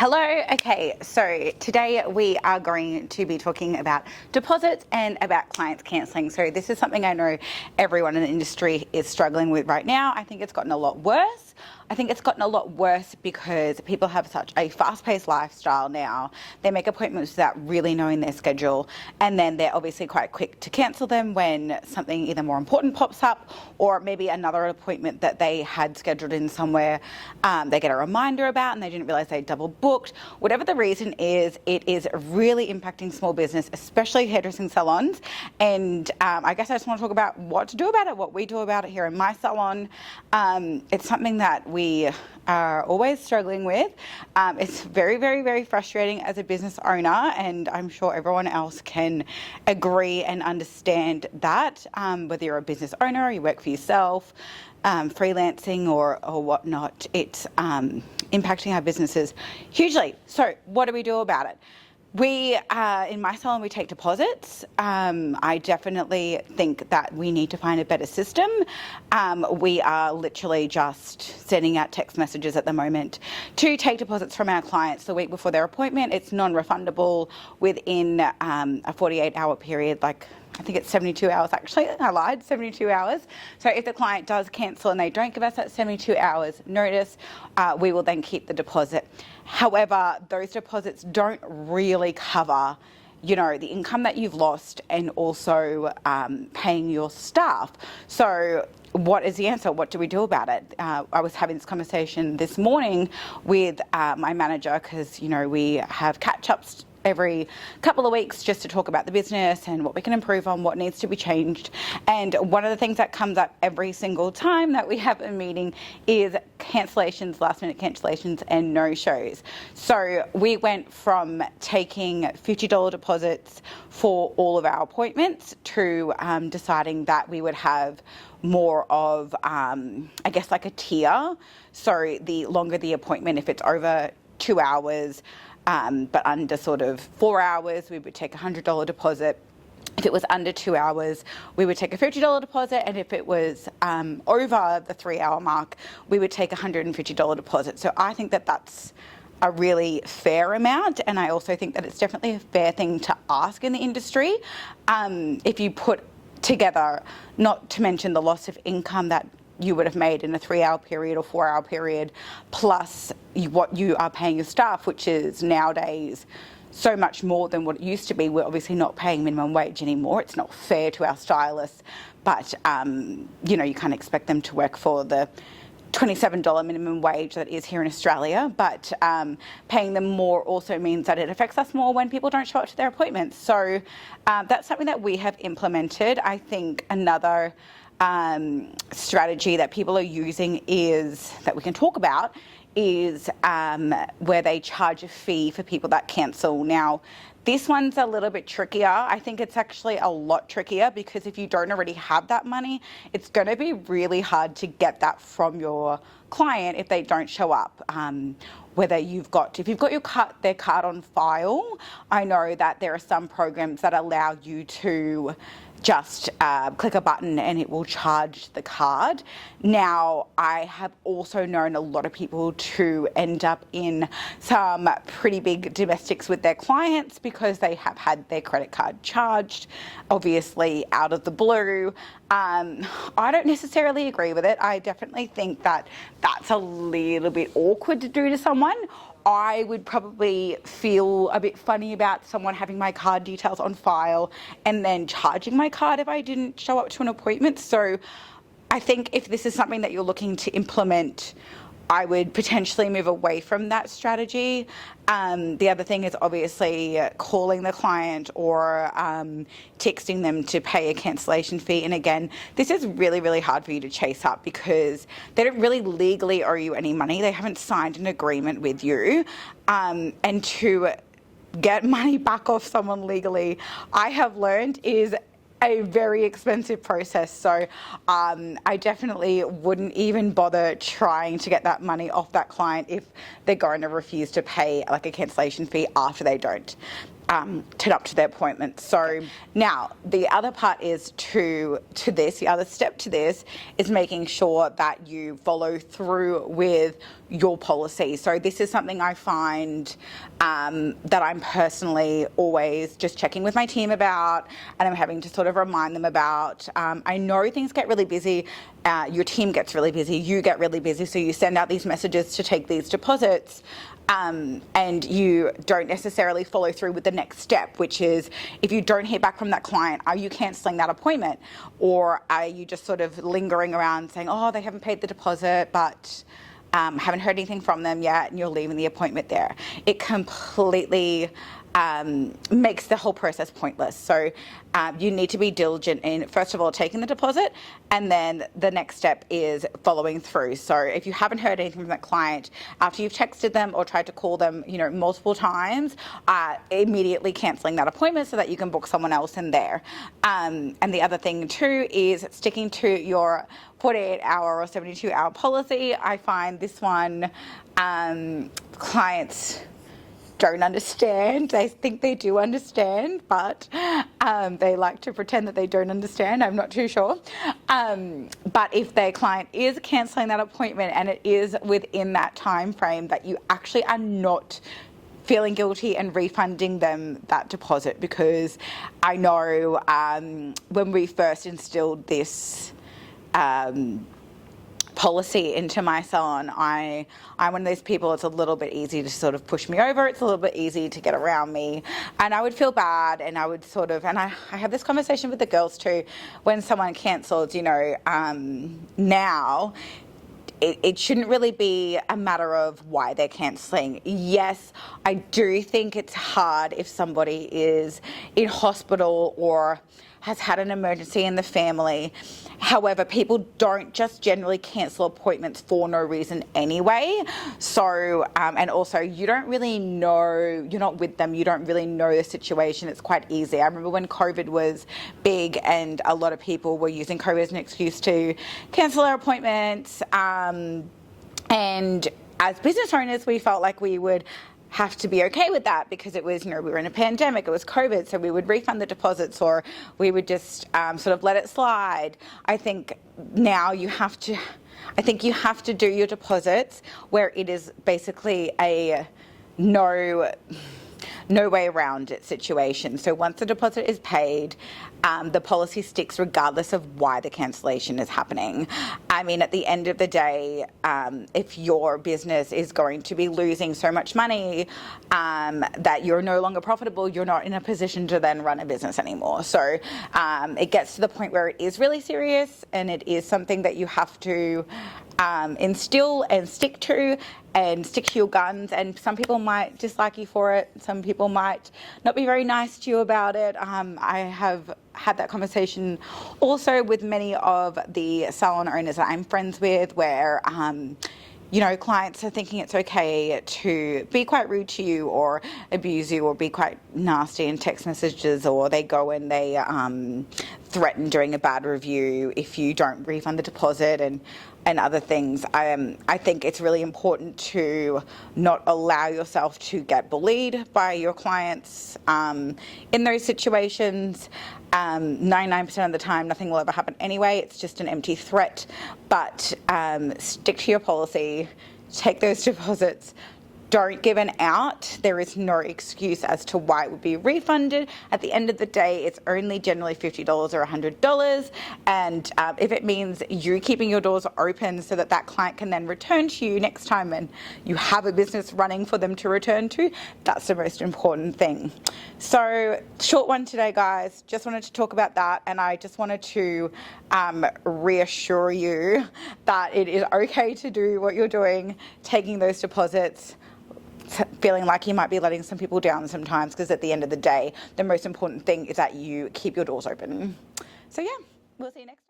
Hello. Okay, so today we are going to be talking about deposits and about clients cancelling. So this is something I know everyone in the industry is struggling with right now. I think it's gotten a lot worse. I think it's gotten a lot worse because people have such a fast-paced lifestyle now. They make appointments without really knowing their schedule, and then they're obviously quite quick to cancel them when something either more important pops up or maybe another appointment that they had scheduled in somewhere they get a reminder about and they didn't realise they double booked. Whatever the reason is, it is really impacting small business, especially hairdressing salons. And I guess I just want to talk about what to do about it, what we do about it here in my salon. It's something that we are always struggling with. It's very, very, very frustrating as a business owner, and I'm sure everyone else can agree and understand that, whether you're a business owner or you work for yourself, freelancing or whatnot, it's impacting our businesses hugely. So what do we do about it? We, in my salon, we take deposits. I definitely think that we need to find a better system. We are literally just sending out text messages at the moment to take deposits from our clients the week before their appointment. It's non-refundable within a 48-hour period, like I think it's 72 hours actually. I lied, 72 hours. So if the client does cancel and they don't give us that 72 hours notice, we will then keep the deposit. However, those deposits don't really cover, you know, the income that you've lost and also paying your staff. So what is the answer? What do we do about it? I was having this conversation this morning with my manager because, you know, we have catch-ups every couple of weeks just to talk about the business and what we can improve on, what needs to be changed. And one of the things that comes up every single time that we have a meeting is cancellations, last minute cancellations and no-shows. So we went from taking $50 deposits for all of our appointments to deciding that we would have more of, I guess, like a tier. So the longer the appointment, if it's over 2 hours, but under sort of 4 hours, we would take a $100 deposit. If it was under 2 hours, we would take a $50 deposit. And if it was over the 3 hour mark, we would take a $150 deposit. So I think that that's a really fair amount. And I also think that it's definitely a fair thing to ask in the industry. If you put together, not to mention the loss of income that you would have made in a 3 hour period or 4 hour period, plus what you are paying your staff, which is nowadays so much more than what it used to be. We're obviously not paying minimum wage anymore. It's not fair to our stylists, but you know, you can't expect them to work for the $27 minimum wage that is here in Australia, but paying them more also means that it affects us more when people don't show up to their appointments. So that's something that we have implemented. I think another strategy that people are using is, that we can talk about, is where they charge a fee for people that cancel. Now, this one's a little bit trickier. I think it's actually a lot trickier because if you don't already have that money, it's going to be really hard to get that from your client if they don't show up. Whether if you've got their card on file, I know that there are some programs that allow you to just click a button and it will charge the card. Now, I have also known a lot of people to end up in some pretty big domestics with their clients because they have had their credit card charged, obviously out of the blue. I don't necessarily agree with it. I definitely think that that's a little bit awkward to do to someone. I would probably feel a bit funny about someone having my card details on file and then charging my card if I didn't show up to an appointment. So I think if this is something that you're looking to implement, I would potentially move away from that strategy. The other thing is obviously calling the client or texting them to pay a cancellation fee. And again, this is really, really hard for you to chase up because they don't really legally owe you any money. They haven't signed an agreement with you. And to get money back off someone legally, I have learned, is a very expensive process. So I definitely wouldn't even bother trying to get that money off that client if they're going to refuse to pay like a cancellation fee after they don't. turn up to their appointment. So now the other part is the other step to this is making sure that you follow through with your policy. So this is something I find that I'm personally always just checking with my team about, and I'm having to sort of remind them about. I know things get really busy, your team gets really busy, you get really busy, so you send out these messages to take these deposits. And you don't necessarily follow through with the next step, which is if you don't hear back from that client, are you cancelling that appointment? Or are you just sort of lingering around saying, oh, they haven't paid the deposit, but haven't heard anything from them yet, and you're leaving the appointment there? It completely makes the whole process pointless. So you need to be diligent in, first of all, taking the deposit, and then the next step is following through. So if you haven't heard anything from that client after you've texted them or tried to call them, multiple times, immediately cancelling that appointment so that you can book someone else in there. And the other thing too is sticking to your 48-hour or 72-hour policy. I find this one clients don't understand. They think they do understand, but they like to pretend that they don't understand. I'm not too sure. But if their client is cancelling that appointment and it is within that time frame, that you actually are not feeling guilty and refunding them that deposit, because I know when we first instilled this policy into my salon, I'm one of those people, it's a little bit easy to sort of push me over, it's a little bit easy to get around me, and I would feel bad, and I would sort of, and I have this conversation with the girls too, when someone cancels, now it shouldn't really be a matter of why they're cancelling. Yes, I do think it's hard if somebody is in hospital or has had an emergency in the family. However, people don't just generally cancel appointments for no reason anyway. So, and also you don't really know, you're not with them, you don't really know the situation. It's quite easy. I remember when COVID was big and a lot of people were using COVID as an excuse to cancel their appointments. And as business owners, we felt like we would have to be okay with that because it was, we were in a pandemic, it was COVID, so we would refund the deposits or we would just sort of let it slide. I think now you have to do your deposits where it is basically a no way around it situation. So once the deposit is paid, the policy sticks regardless of why the cancellation is happening. I mean, at the end of the day, if your business is going to be losing so much money that you're no longer profitable, you're not in a position to then run a business anymore. So it gets to the point where it is really serious and it is something that you have to instill and stick to your guns. And some people might dislike you for it. Some people might not be very nice to you about it. I have had that conversation also with many of the salon owners that I'm friends with where clients are thinking it's okay to be quite rude to you or abuse you or be quite nasty in text messages, or they go and they threaten doing a bad review if you don't refund the deposit and other things. I think it's really important to not allow yourself to get bullied by your clients in those situations. 99% of the time, nothing will ever happen anyway. It's just an empty threat. But stick to your policy, take those deposits. Don't give an out. There is no excuse as to why it would be refunded. At the end of the day, it's only generally $50 or $100. And if it means you keeping your doors open so that that client can then return to you next time and you have a business running for them to return to, that's the most important thing. So short one today, guys. Just wanted to talk about that. And I just wanted to reassure you that it is okay to do what you're doing, taking those deposits, feeling like you might be letting some people down sometimes, because at the end of the day, the most important thing is that you keep your doors open. So yeah, we'll see you next time.